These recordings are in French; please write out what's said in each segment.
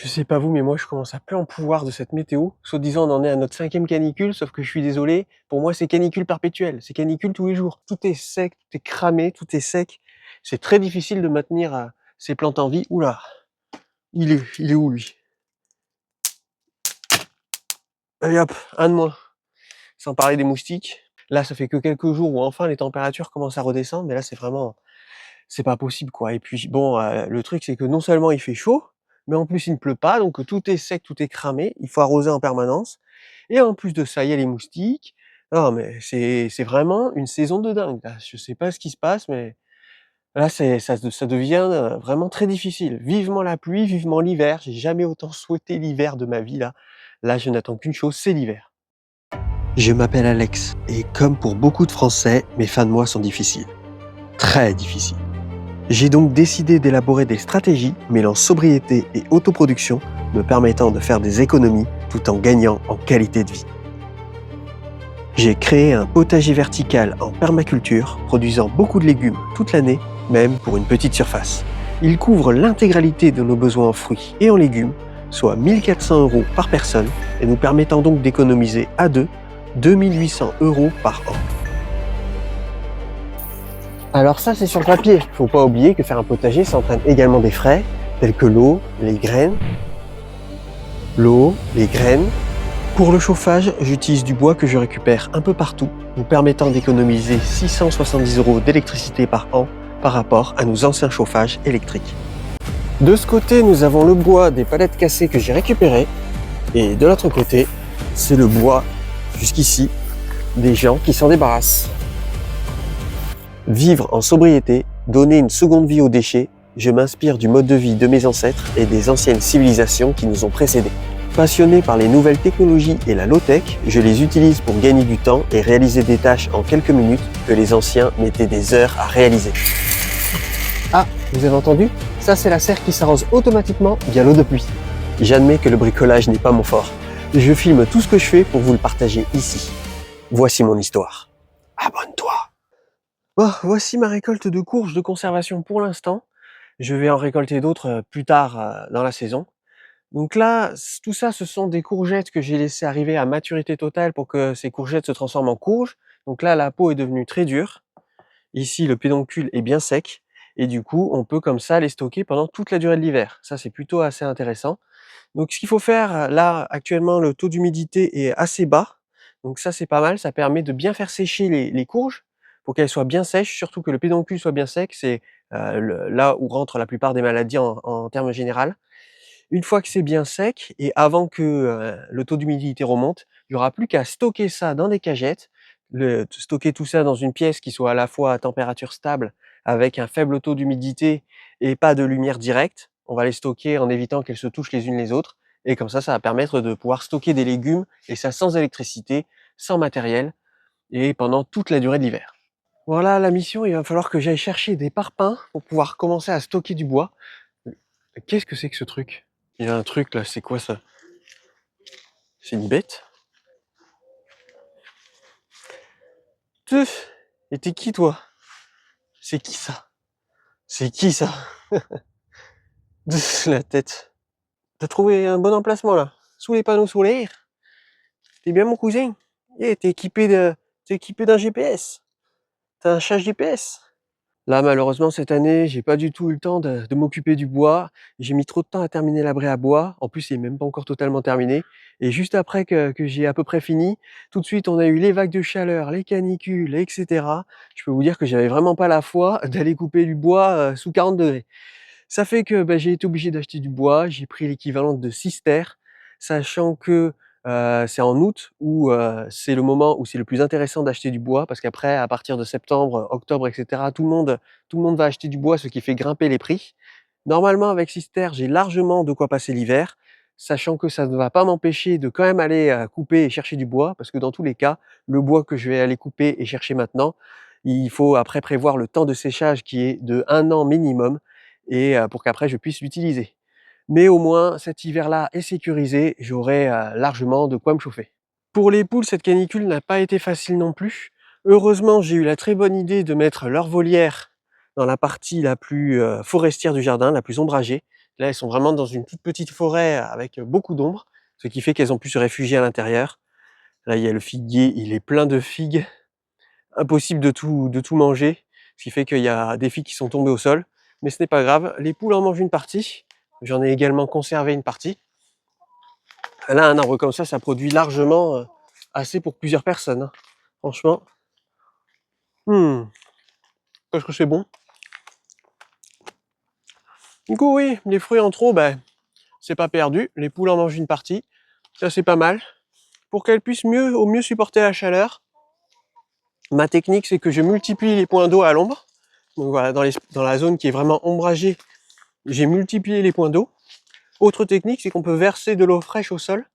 Je sais pas vous, mais moi je commence à plus en pouvoir de cette météo. Soi-disant, on en est à notre 5e canicule, sauf que je suis désolé, pour moi c'est canicule perpétuelle, c'est canicule tous les jours. Tout est sec, tout est cramé, tout est sec. C'est très difficile de maintenir ces plantes en vie. Oula, il est où lui? Allez hop, un de moins. Sans parler des moustiques. Là, ça fait que quelques jours où enfin les températures commencent à redescendre, mais là c'est pas possible quoi. Et puis bon, le truc c'est que non seulement il fait chaud, mais en plus il ne pleut pas, donc tout est sec, tout est cramé, il faut arroser en permanence. Et en plus de ça, il y a les moustiques. Non mais c'est vraiment une saison de dingue là. Je sais pas ce qui se passe, mais là ça devient, vraiment très difficile. Vivement la pluie, vivement l'hiver. J'ai jamais autant souhaité l'hiver de ma vie là. Là, je n'attends qu'une chose, c'est l'hiver. Je m'appelle Alex et comme pour beaucoup de Français, mes fins de mois sont difficiles. Très difficiles. J'ai donc décidé d'élaborer des stratégies mêlant sobriété et autoproduction, me permettant de faire des économies tout en gagnant en qualité de vie. J'ai créé un potager vertical en permaculture, produisant beaucoup de légumes toute l'année, même pour une petite surface. Il couvre l'intégralité de nos besoins en fruits et en légumes, soit 1 400 € par personne, et nous permettant donc d'économiser à deux 2 800 € par an. Alors ça, c'est sur le papier. Faut pas oublier que faire un potager, ça entraîne également des frais, tels que l'eau, les graines. Pour le chauffage, j'utilise du bois que je récupère un peu partout, nous permettant d'économiser 670 € d'électricité par an par rapport à nos anciens chauffages électriques. De ce côté, nous avons le bois des palettes cassées que j'ai récupérées, et de l'autre côté, c'est le bois, jusqu'ici, des gens qui s'en débarrassent. Vivre en sobriété, donner une seconde vie aux déchets, je m'inspire du mode de vie de mes ancêtres et des anciennes civilisations qui nous ont précédés. Passionné par les nouvelles technologies et la low-tech, je les utilise pour gagner du temps et réaliser des tâches en quelques minutes que les anciens mettaient des heures à réaliser. Ah, vous avez entendu? Ça, c'est la serre qui s'arrose automatiquement via l'eau de pluie. J'admets que le bricolage n'est pas mon fort. Je filme tout ce que je fais pour vous le partager ici. Voici mon histoire. Abonne-toi! Bon, voici ma récolte de courges de conservation pour l'instant. Je vais en récolter d'autres plus tard dans la saison. Donc là, tout ça, ce sont des courgettes que j'ai laissées arriver à maturité totale pour que ces courgettes se transforment en courges. Donc là, la peau est devenue très dure. Ici, le pédoncule est bien sec. Et du coup, on peut comme ça les stocker pendant toute la durée de l'hiver. Ça, c'est plutôt assez intéressant. Donc ce qu'il faut faire, là, actuellement, le taux d'humidité est assez bas. Donc ça, c'est pas mal. Ça permet de bien faire sécher les courges pour qu'elles soient bien sèches, surtout que le pédoncule soit bien sec. C'est là où rentrent la plupart des maladies en termes général. Une fois que c'est bien sec et avant que le taux d'humidité remonte, il n'y aura plus qu'à stocker ça dans des cagettes, stocker tout ça dans une pièce qui soit à la fois à température stable avec un faible taux d'humidité et pas de lumière directe. On va les stocker en évitant qu'elles se touchent les unes les autres et comme ça va permettre de pouvoir stocker des légumes et ça sans électricité, sans matériel et pendant toute la durée de l'hiver. Voilà la mission, il va falloir que j'aille chercher des parpaings pour pouvoir commencer à stocker du bois. Qu'est-ce que c'est que ce truc? Il y a un truc là, c'est quoi ça? C'est une bête? Teuf! Et t'es qui toi? C'est qui ça? C'est qui ça? Teuf, la tête. T'as trouvé un bon emplacement là? Sous les panneaux solaires? T'es bien mon cousin? Eh, t'es équipé d'un GPS? T'as un chat GPS? Là, malheureusement, cette année, j'ai pas du tout eu le temps de m'occuper du bois. J'ai mis trop de temps à terminer l'abri à bois. En plus, il est même pas encore totalement terminé. Et juste après que j'ai à peu près fini, tout de suite, on a eu les vagues de chaleur, les canicules, etc. Je peux vous dire que j'avais vraiment pas la foi d'aller couper du bois sous 40 degrés. Ça fait que j'ai été obligé d'acheter du bois. J'ai pris l'équivalent de 6 terres, sachant que c'est en août où c'est le moment où c'est le plus intéressant d'acheter du bois parce qu'après, à partir de septembre, octobre, etc., tout le monde va acheter du bois, ce qui fait grimper les prix. Normalement, avec 6 terres, j'ai largement de quoi passer l'hiver, sachant que ça ne va pas m'empêcher de quand même aller couper et chercher du bois parce que dans tous les cas, le bois que je vais aller couper et chercher maintenant, il faut après prévoir le temps de séchage qui est de 1 an minimum et pour qu'après je puisse l'utiliser. Mais au moins cet hiver-là est sécurisé, j'aurai largement de quoi me chauffer. Pour les poules, cette canicule n'a pas été facile non plus. Heureusement, j'ai eu la très bonne idée de mettre leur volière dans la partie la plus forestière du jardin, la plus ombragée. Là, elles sont vraiment dans une toute petite forêt avec beaucoup d'ombre, ce qui fait qu'elles ont pu se réfugier à l'intérieur. Là, il y a le figuier, il est plein de figues. Impossible de tout manger, ce qui fait qu'il y a des figues qui sont tombées au sol. Mais ce n'est pas grave, les poules en mangent une partie. J'en ai également conservé une partie. Là, un arbre comme ça produit largement assez pour plusieurs personnes, hein. Franchement. Parce que c'est bon. Du coup, oui, les fruits en trop, ben, c'est pas perdu. Les poules en mangent une partie. Ça, c'est pas mal. Pour qu'elles puissent au mieux supporter la chaleur, ma technique, c'est que je multiplie les points d'eau à l'ombre. Donc voilà, dans la zone qui est vraiment ombragée, j'ai multiplié les points d'eau. Autre technique, c'est qu'on peut verser de l'eau fraîche au sol.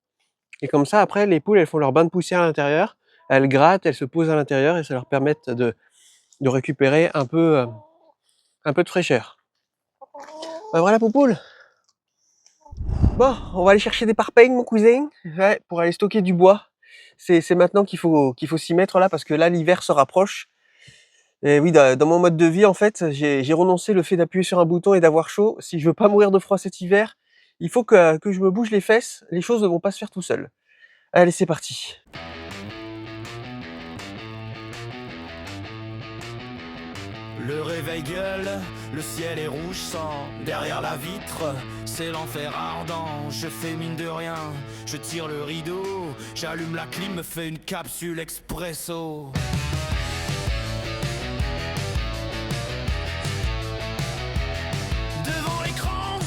Et comme ça, après, les poules, elles font leur bain de poussière à l'intérieur. Elles grattent, elles se posent à l'intérieur et ça leur permet de récupérer un peu de fraîcheur. Ben voilà, Poupoule. Bon, on va aller chercher des parpaings, mon cousin, ouais, pour aller stocker du bois. C'est maintenant qu'il faut s'y mettre là, parce que là, l'hiver se rapproche. Et oui, dans mon mode de vie, en fait, j'ai renoncé le fait d'appuyer sur un bouton et d'avoir chaud. Si je veux pas mourir de froid cet hiver, il faut que je me bouge les fesses. Les choses ne vont pas se faire tout seul. Allez, c'est parti. Le réveil gueule, le ciel est rouge sang. Derrière la vitre, c'est l'enfer ardent. Je fais mine de rien, je tire le rideau. J'allume la clim, me fais une capsule expresso. Devant l'écran,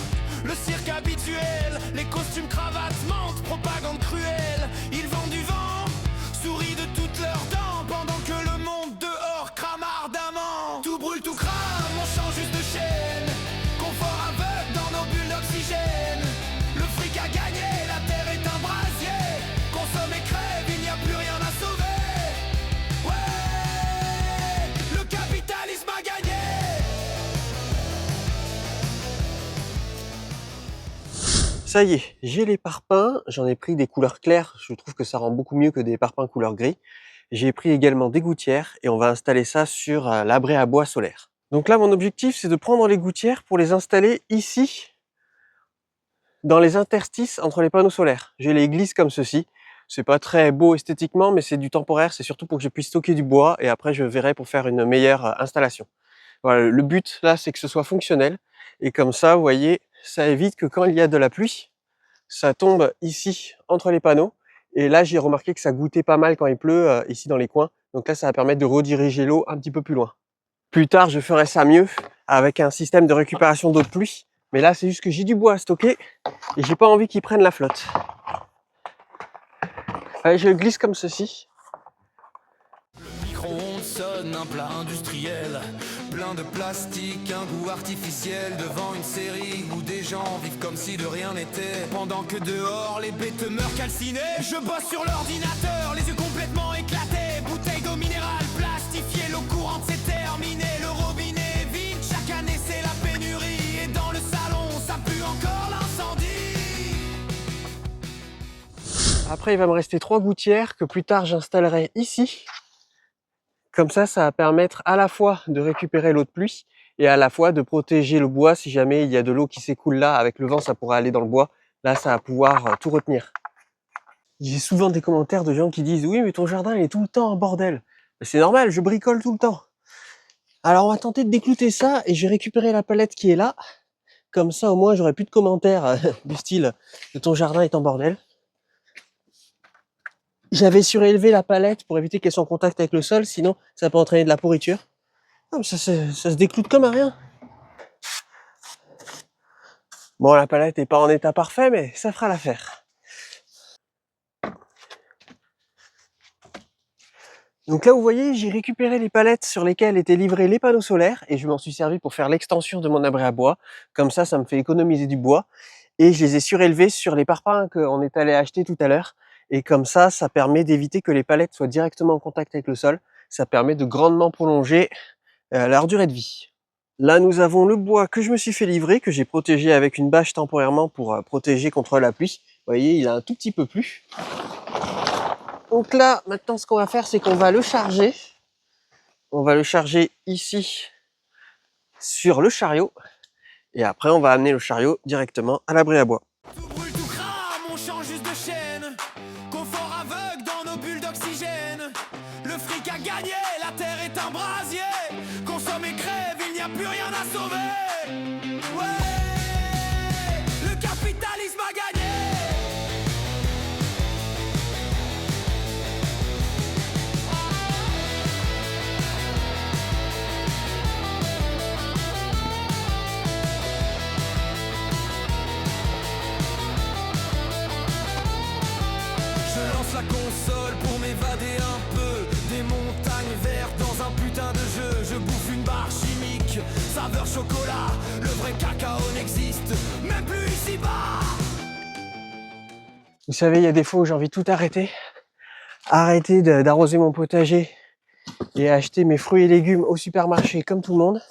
le cirque habituel. Les costumes cravates mentent, propagande cruelle. Ils vendent du vent, sourient de toutes leurs dents. Pendant que le monde dehors crame ardemment. Tout brûle, tout crame, on change juste de chaîne. Confort aveugle dans nos bulles d'oxygène. Le fric a gagné, la terre est un brasier. Consomme et crève, il n'y a plus rien à sauver. Ouais, le capitalisme a gagné. Ça y est, j'ai les parpaings. J'en ai pris des couleurs claires. Je trouve que ça rend beaucoup mieux que des parpaings couleur gris. J'ai pris également des gouttières et on va installer ça sur l'abri à bois solaire. Donc là, mon objectif, c'est de prendre les gouttières pour les installer ici, dans les interstices entre les panneaux solaires. Je les glisse comme ceci. C'est pas très beau esthétiquement, mais c'est du temporaire. C'est surtout pour que je puisse stocker du bois et après, je verrai pour faire une meilleure installation. Voilà, le but là, c'est que ce soit fonctionnel. Et comme ça, vous voyez, ça évite que quand il y a de la pluie, ça tombe ici, entre les panneaux. Et là, j'ai remarqué que ça goûtait pas mal quand il pleut, ici dans les coins. Donc là, ça va permettre de rediriger l'eau un petit peu plus loin. Plus tard, je ferai ça mieux avec un système de récupération d'eau de pluie. Mais là, c'est juste que j'ai du bois à stocker et j'ai pas envie qu'il prenne la flotte. Allez, je le glisse comme ceci. Le micro-ondes sonne, un plat industriel. Plein de plastique, un goût artificiel. Devant une série où des gens vivent comme si de rien n'était. Pendant que dehors, les bêtes meurent calcinées. Je bosse sur l'ordinateur, les yeux complètement éclatés. Bouteille d'eau minérale, plastifiée, l'eau courante c'est terminé. Le robinet est vide, chaque année c'est la pénurie. Et dans le salon, ça pue encore l'incendie. Après, il va me rester 3 gouttières que plus tard j'installerai ici. Comme ça va permettre à la fois de récupérer l'eau de pluie et à la fois de protéger le bois. Si jamais il y a de l'eau qui s'écoule là, avec le vent, ça pourra aller dans le bois. Là, ça va pouvoir tout retenir. J'ai souvent des commentaires de gens qui disent « Oui, mais ton jardin il est tout le temps en bordel. » C'est normal, je bricole tout le temps. Alors, on va tenter de déclouter ça et je vais récupérer la palette qui est là. Comme ça, au moins, j'aurai plus de commentaires du style « Ton jardin est en bordel. » J'avais surélevé la palette pour éviter qu'elle soit en contact avec le sol, sinon ça peut entraîner de la pourriture. Non, ça se décloute comme à rien. Bon, la palette n'est pas en état parfait, mais ça fera l'affaire. Donc là, vous voyez, j'ai récupéré les palettes sur lesquelles étaient livrés les panneaux solaires et je m'en suis servi pour faire l'extension de mon abri à bois. Comme ça me fait économiser du bois. Et je les ai surélevés sur les parpaings qu'on est allé acheter tout à l'heure. Et comme ça permet d'éviter que les palettes soient directement en contact avec le sol. Ça permet de grandement prolonger leur durée de vie. Là, nous avons le bois que je me suis fait livrer, que j'ai protégé avec une bâche temporairement pour protéger contre la pluie. Vous voyez, il a un tout petit peu plu. Donc là, maintenant, ce qu'on va faire, c'est qu'on va le charger. On va le charger ici, sur le chariot. Et après, on va amener le chariot directement à l'abri à bois. Tout brûle, tout crame, on change juste de chaîne. Confort aveugle dans nos bulles d'oxygène. Le fric a gagné, la terre est un brasier. Consomme et crève, il n'y a plus rien à sauver. Ouais, le capitalisme a gagné. Je lance la console pour m'évader un peu des montagnes vertes dans un putain de jeu. Je bouffe une barre chimique, saveur chocolat. Le vrai cacao n'existe même plus ici-bas. Vous savez, il y a des fois où j'ai envie de tout arrêter. Arrêter d'arroser mon potager et acheter mes fruits et légumes au supermarché comme tout le monde.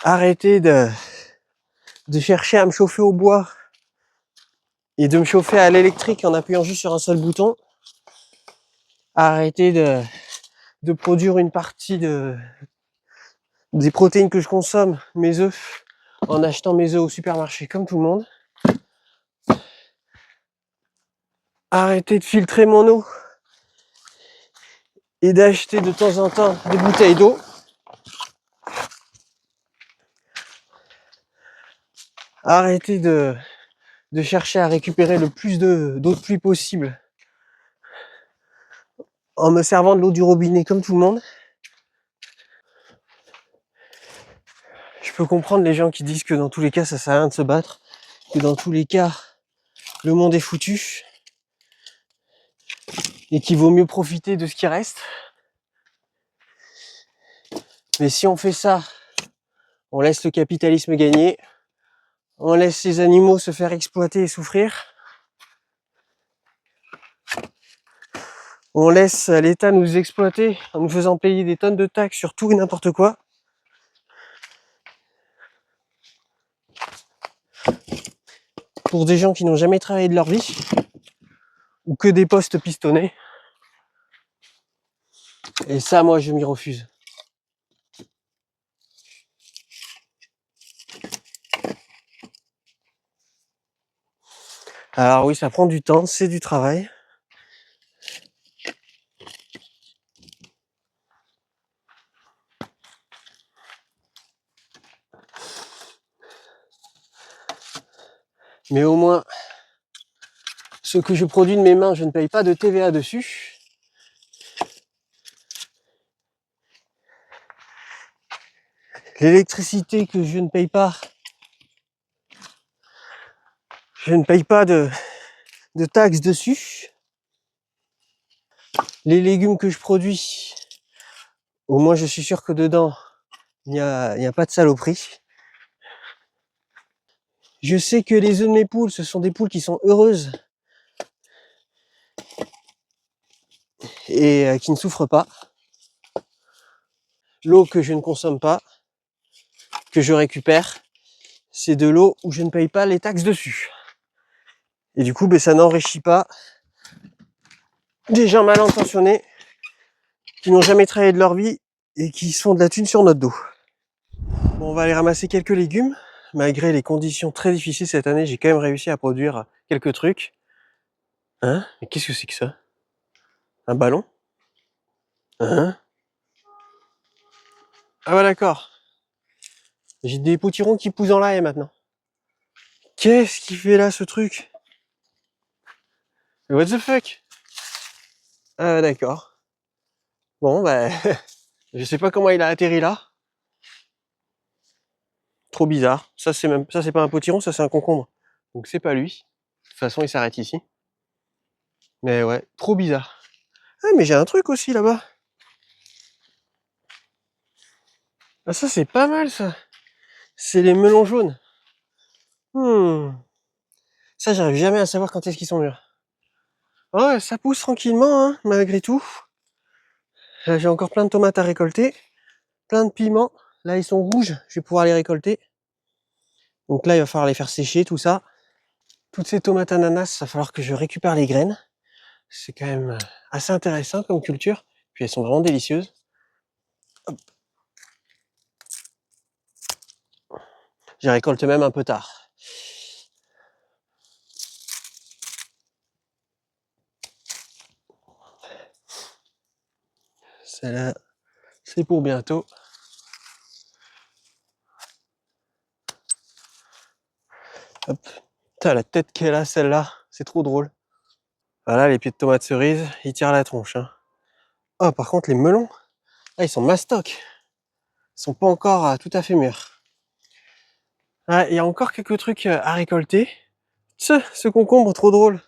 Arrêter de chercher à me chauffer au bois et de me chauffer à l'électrique en appuyant juste sur un seul bouton. Arrêter de produire une partie des protéines que je consomme, mes œufs, en achetant mes œufs au supermarché comme tout le monde. Arrêter de filtrer mon eau et d'acheter de temps en temps des bouteilles d'eau. Arrêter de chercher à récupérer le plus d'eau de pluie possible en me servant de l'eau du robinet comme tout le monde. Je peux comprendre les gens qui disent que dans tous les cas ça sert à rien de se battre, que dans tous les cas le monde est foutu et qu'il vaut mieux profiter de ce qui reste. Mais si on fait ça, on laisse le capitalisme gagner, on laisse les animaux se faire exploiter et souffrir, on laisse l'État nous exploiter en nous faisant payer des tonnes de taxes sur tout et n'importe quoi. Pour des gens qui n'ont jamais travaillé de leur vie, ou que des postes pistonnés. Et ça, moi, je m'y refuse. Alors oui, ça prend du temps, c'est du travail. Mais au moins, ce que je produis de mes mains, je ne paye pas de TVA dessus. L'électricité que je ne paye pas, je ne paye pas de taxes dessus. Les légumes que je produis, au moins je suis sûr que dedans, il n'y a pas de saloperie. Je sais que les œufs de mes poules, ce sont des poules qui sont heureuses et qui ne souffrent pas. L'eau que je ne consomme pas, que je récupère, c'est de l'eau où je ne paye pas les taxes dessus. Et du coup, ça n'enrichit pas des gens mal intentionnés qui n'ont jamais travaillé de leur vie et qui se font de la thune sur notre dos. Bon, on va aller ramasser quelques légumes. Malgré les conditions très difficiles cette année, j'ai quand même réussi à produire quelques trucs. Hein? Mais qu'est-ce que c'est que ça? Un ballon? Hein? Ah ouais, d'accord. J'ai des potirons qui poussent en l'air maintenant. Qu'est-ce qu'il fait là, ce truc? What the fuck? Ah ouais, d'accord. Bon, je sais pas comment il a atterri là. Trop bizarre. Ça, c'est pas un potiron, ça, c'est un concombre. Donc, c'est pas lui. De toute façon, il s'arrête ici. Mais ouais, trop bizarre. Ah, mais j'ai un truc aussi là-bas. Ah, ça, c'est pas mal, ça. C'est les melons jaunes. Ça, j'arrive jamais à savoir quand est-ce qu'ils sont mûrs. Ouais, ça pousse tranquillement, hein, malgré tout. Là, j'ai encore plein de tomates à récolter. Plein de piments. Là, ils sont rouges. Je vais pouvoir les récolter. Donc là, il va falloir les faire sécher, tout ça. Toutes ces tomates ananas, il va falloir que je récupère les graines. C'est quand même assez intéressant comme culture. Puis elles sont vraiment délicieuses. Hop. Je les récolte même un peu tard. Celle-là, c'est pour bientôt. Hop. Putain, la tête qu'elle a celle-là, c'est trop drôle. Voilà, les pieds de tomates cerises, ils tirent la tronche. Hein. Oh, par contre, les melons, ils sont mastoc. Ils sont pas encore tout à fait mûrs. Ah, il y a encore quelques trucs à récolter. Ce concombre, trop drôle.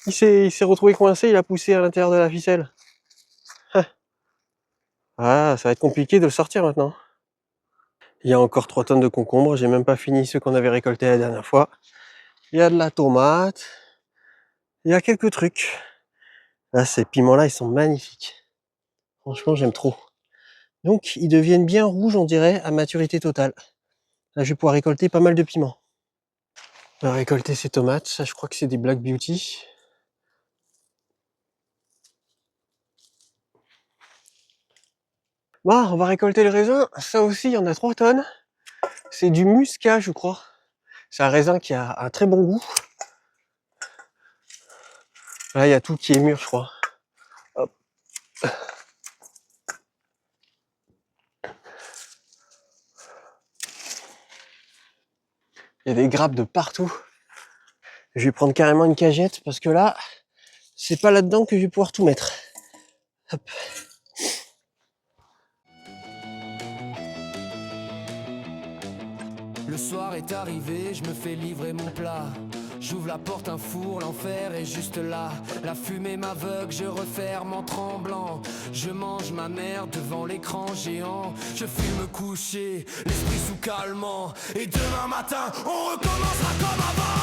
Il s'est retrouvé coincé, il a poussé à l'intérieur de la ficelle. Ah, ça va être compliqué de le sortir maintenant. Il y a encore 3 tonnes de concombres, j'ai même pas fini ceux qu'on avait récoltés la dernière fois. Il y a de la tomate. Il y a quelques trucs. Là, ces piments-là, ils sont magnifiques. Franchement, j'aime trop. Donc, ils deviennent bien rouges, on dirait, à maturité totale. Là, je vais pouvoir récolter pas mal de piments. On va récolter ces tomates. Ça, je crois que c'est des Black Beauty. Bon, on va récolter le raisin. Ça aussi, il y en a 3 tonnes. C'est du muscat, je crois. C'est un raisin qui a un très bon goût. Là, il y a tout qui est mûr, je crois. Hop. Il y a des grappes de partout. Je vais prendre carrément une cagette parce que là, c'est pas là-dedans que je vais pouvoir tout mettre. Hop. Le soir est arrivé, je me fais livrer mon plat. J'ouvre la porte, un four, l'enfer est juste là. La fumée m'aveugle, je referme en tremblant. Je mange ma mère devant l'écran géant. Je fume couché, l'esprit sous calmant. Et demain matin, on recommencera comme avant.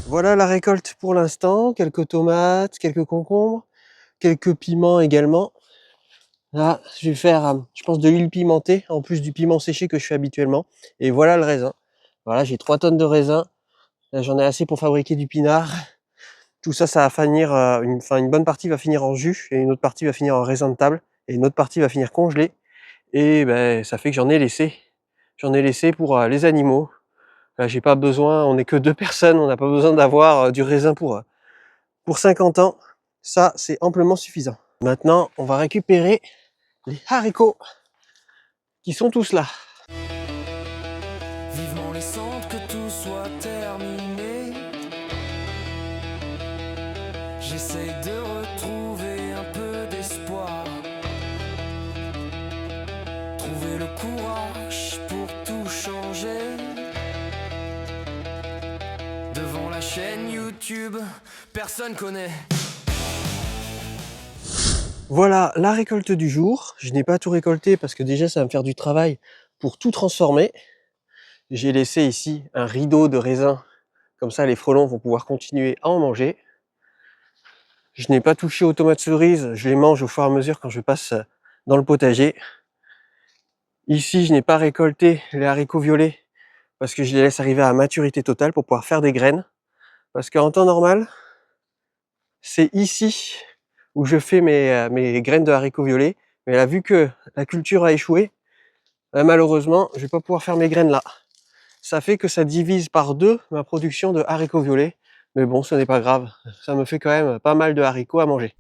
Voilà la récolte pour l'instant. Quelques tomates, quelques concombres, quelques piments également. Là, je vais faire, je pense, de l'huile pimentée, en plus du piment séché que je fais habituellement. Et voilà le raisin. Voilà, j'ai 3 tonnes de raisin. Là, j'en ai assez pour fabriquer du pinard. Tout ça, ça va finir, une bonne partie va finir en jus, et une autre partie va finir en raisin de table, et une autre partie va finir congelée. Et ben, ça fait que j'en ai laissé. J'en ai laissé pour les animaux. Là, j'ai pas besoin, on n'est que 2 personnes, on n'a pas besoin d'avoir du raisin pour 50 ans. Ça, c'est amplement suffisant. Maintenant, on va récupérer les haricots qui sont tous là. Vivement les centres que tout soit terminé. J'essaye de retrouver un peu d'espoir. Trouver le courage pour tout changer. Devant la chaîne YouTube, personne connaît. Voilà la récolte du jour. Je n'ai pas tout récolté parce que déjà ça va me faire du travail pour tout transformer. J'ai laissé ici un rideau de raisin. Comme ça les frelons vont pouvoir continuer à en manger. Je n'ai pas touché aux tomates cerises. Je les mange au fur et à mesure quand je passe dans le potager. Ici je n'ai pas récolté les haricots violets parce que je les laisse arriver à maturité totale pour pouvoir faire des graines. Parce qu'en temps normal, c'est ici où je fais mes graines de haricots violets. Mais là, vu que la culture a échoué, malheureusement, je vais pas pouvoir faire mes graines là. Ça fait que ça divise par 2 ma production de haricots violets. Mais bon, ce n'est pas grave. Ça me fait quand même pas mal de haricots à manger.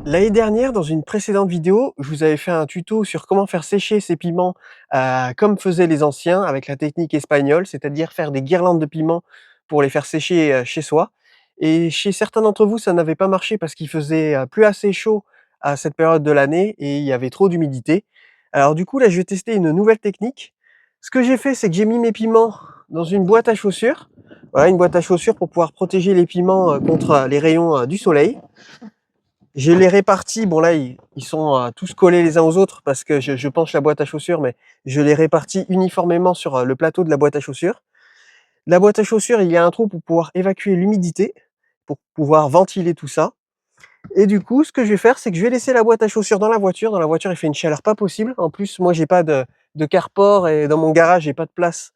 L'année dernière, dans une précédente vidéo, je vous avais fait un tuto sur comment faire sécher ces piments comme faisaient les anciens avec la technique espagnole, c'est-à-dire faire des guirlandes de piments pour les faire sécher chez soi. Et chez certains d'entre vous, ça n'avait pas marché parce qu'il faisait plus assez chaud à cette période de l'année et il y avait trop d'humidité. Alors du coup, là, je vais tester une nouvelle technique. Ce que j'ai fait, c'est que j'ai mis mes piments dans une boîte à chaussures. Voilà, une boîte à chaussures pour pouvoir protéger les piments contre les rayons du soleil. Je les répartis, bon là ils sont tous collés les uns aux autres parce que je penche la boîte à chaussures, mais je les répartis uniformément sur le plateau de la boîte à chaussures. La boîte à chaussures, il y a un trou pour pouvoir évacuer l'humidité, pour pouvoir ventiler tout ça. Et du coup, ce que je vais faire, c'est que je vais laisser la boîte à chaussures dans la voiture. Dans la voiture, il fait une chaleur pas possible. En plus, moi, j'ai pas de carport et dans mon garage, j'ai pas de place.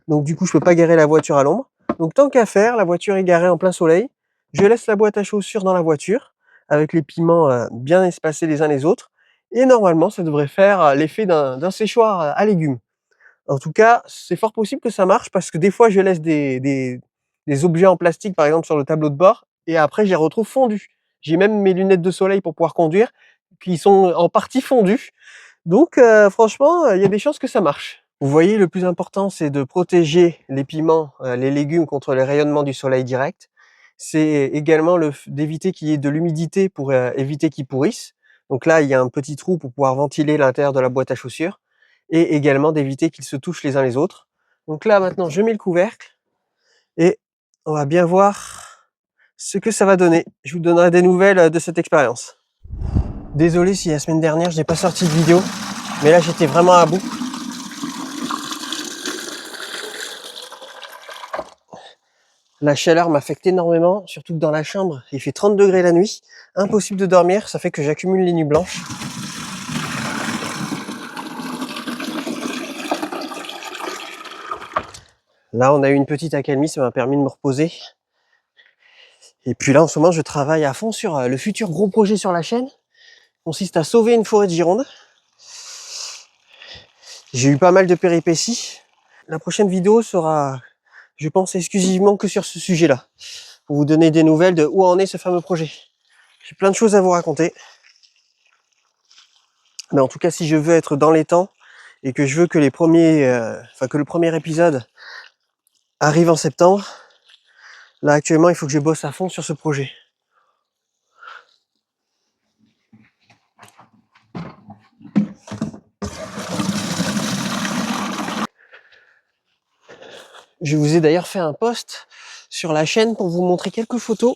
Donc du coup, je peux pas garer la voiture à l'ombre. Donc tant qu'à faire, la voiture est garée en plein soleil. Je laisse la boîte à chaussures dans la voiture avec les piments bien espacés les uns les autres. Et normalement, ça devrait faire l'effet d'un séchoir à légumes. En tout cas, c'est fort possible que ça marche parce que des fois, je laisse des objets en plastique, par exemple, sur le tableau de bord et après, je les retrouve fondus. J'ai même mes lunettes de soleil pour pouvoir conduire qui sont en partie fondues. Donc franchement, il y a des chances que ça marche. Vous voyez, le plus important, c'est de protéger les piments, les légumes contre les rayonnements du soleil direct. C'est également d'éviter qu'il y ait de l'humidité pour éviter qu'ils pourrissent. Donc là, il y a un petit trou pour pouvoir ventiler l'intérieur de la boîte à chaussures et également d'éviter qu'ils se touchent les uns les autres. Donc là, maintenant, je mets le couvercle et on va bien voir ce que ça va donner. Je vous donnerai des nouvelles de cette expérience. Désolé si la semaine dernière, je n'ai pas sorti de vidéo, mais là, j'étais vraiment à bout. La chaleur m'affecte énormément, surtout que dans la chambre, il fait 30 degrés la nuit. Impossible de dormir, ça fait que j'accumule les nuits blanches. Là, on a eu une petite accalmie, ça m'a permis de me reposer. Et puis là, en ce moment, je travaille à fond sur le futur gros projet sur la chaîne. Consiste à sauver une forêt de Gironde. J'ai eu pas mal de péripéties. La prochaine vidéo sera, je pense, exclusivement que sur ce sujet-là. Pour vous donner des nouvelles de où en est ce fameux projet. J'ai plein de choses à vous raconter. Mais en tout cas, si je veux être dans les temps et que je veux que le premier épisode arrive en septembre, là actuellement, il faut que je bosse à fond sur ce projet. Je vous ai d'ailleurs fait un post sur la chaîne pour vous montrer quelques photos.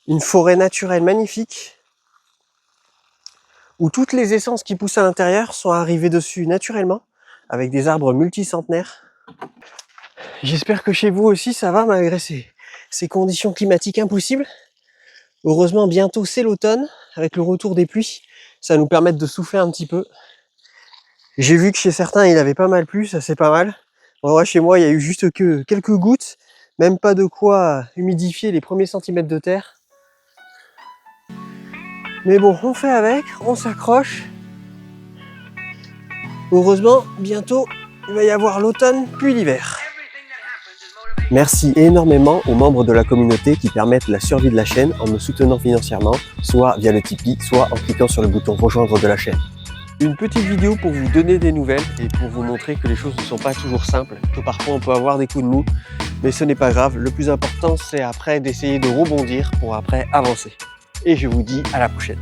Une forêt naturelle magnifique où toutes les essences qui poussent à l'intérieur sont arrivées dessus naturellement avec des arbres multicentenaires. J'espère que chez vous aussi ça va malgré ces conditions climatiques impossibles. Heureusement bientôt c'est l'automne avec le retour des pluies. Ça va nous permettre de souffler un petit peu. J'ai vu que chez certains il avait pas mal plu, ça c'est pas mal. En vrai, chez moi il y a eu juste que quelques gouttes, même pas de quoi humidifier les premiers centimètres de terre. Mais bon, on fait avec, on s'accroche. Heureusement, bientôt, il va y avoir l'automne puis l'hiver. Merci énormément aux membres de la communauté qui permettent la survie de la chaîne en me soutenant financièrement, soit via le Tipeee, soit en cliquant sur le bouton rejoindre de la chaîne. Une petite vidéo pour vous donner des nouvelles et pour vous montrer que les choses ne sont pas toujours simples, que parfois on peut avoir des coups de mou, mais ce n'est pas grave. Le plus important, c'est après d'essayer de rebondir pour après avancer. Et je vous dis à la prochaine.